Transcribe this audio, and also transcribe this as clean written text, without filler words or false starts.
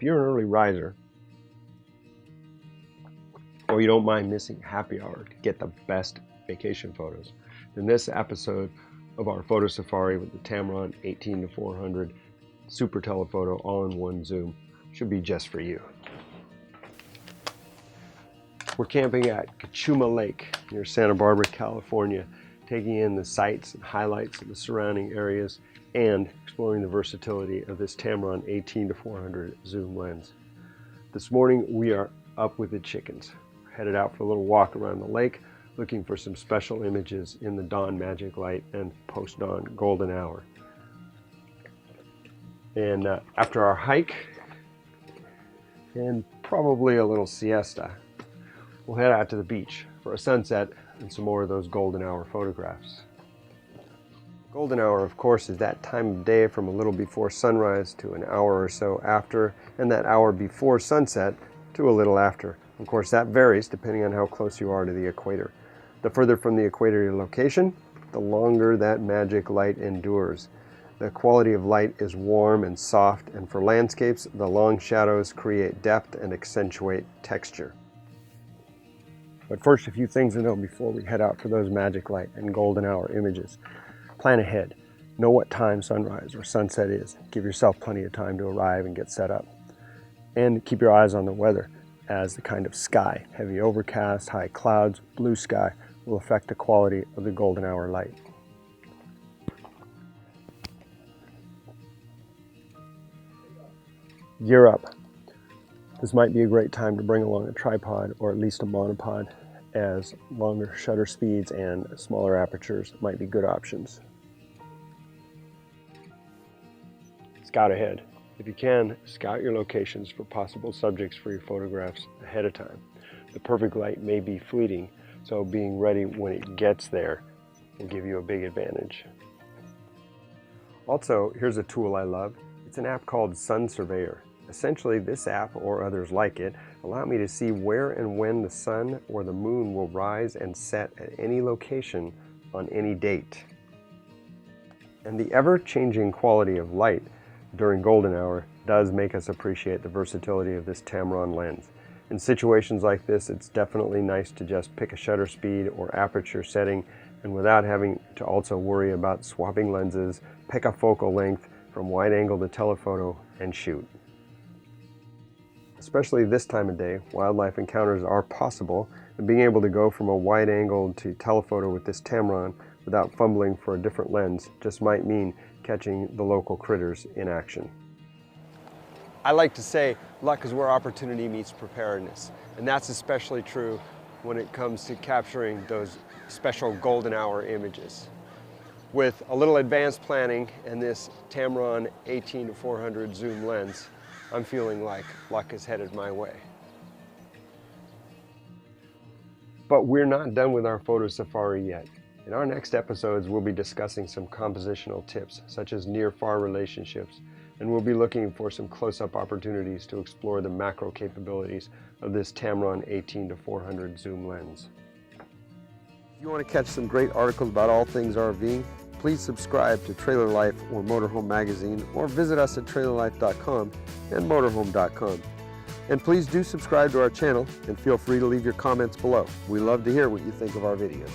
if you're an early riser, or you don't mind missing happy hour to get the best vacation photos, then this episode of our photo safari with the Tamron 18-400 super telephoto all-in-one zoom should be just for you. We're camping at Cachuma Lake near Santa Barbara, California, taking in the sights and highlights of the surrounding areas and exploring the versatility of this Tamron 18-400 zoom lens. This morning we are up with the chickens. We're headed out for a little walk around the lake, looking for some special images in the dawn magic light and post-dawn golden hour. And after our hike and probably a little siesta, we'll head out to the beach for a sunset and some more of those golden hour photographs. Golden hour, of course, is that time of day from a little before sunrise to an hour or so after, and that hour before sunset to a little after. Of course, that varies depending on how close you are to the equator. The further from the equator your location, the longer that magic light endures. The quality of light is warm and soft, and for landscapes, the long shadows create depth and accentuate texture. But first, a few things to know before we head out for those magic light and golden hour images. Plan ahead. Know what time sunrise or sunset is. Give yourself plenty of time to arrive and get set up. And keep your eyes on the weather, as the kind of sky, heavy overcast, high clouds, blue sky, will affect the quality of the golden hour light. Gear up. This might be a great time to bring along a tripod or at least a monopod, as longer shutter speeds and smaller apertures might be good options. Scout ahead. If you can, scout your locations for possible subjects for your photographs ahead of time. The perfect light may be fleeting, so being ready when it gets there will give you a big advantage. Also, here's a tool I love. It's an app called Sun Surveyor. Essentially, this app, or others like it, allow me to see where and when the sun or the moon will rise and set at any location on any date. And the ever-changing quality of light during golden hour does make us appreciate the versatility of this Tamron lens. In situations like this, it's definitely nice to just pick a shutter speed or aperture setting, and without having to also worry about swapping lenses, pick a focal length from wide angle to telephoto, and shoot. Especially this time of day, wildlife encounters are possible, and being able to go from a wide angle to telephoto with this Tamron without fumbling for a different lens just might mean catching the local critters in action. I like to say luck is where opportunity meets preparedness, and that's especially true when it comes to capturing those special golden hour images. With a little advanced planning and this Tamron 18-400 zoom lens, I'm feeling like luck is headed my way. But we're not done with our photo safari yet. In our next episodes, we'll be discussing some compositional tips, such as near-far relationships, and we'll be looking for some close-up opportunities to explore the macro capabilities of this Tamron 18-400 zoom lens. If you want to catch some great articles about all things RVing, please subscribe to Trailer Life or Motorhome Magazine, or visit us at trailerlife.com and motorhome.com. And please do subscribe to our channel and feel free to leave your comments below. We love to hear what you think of our videos.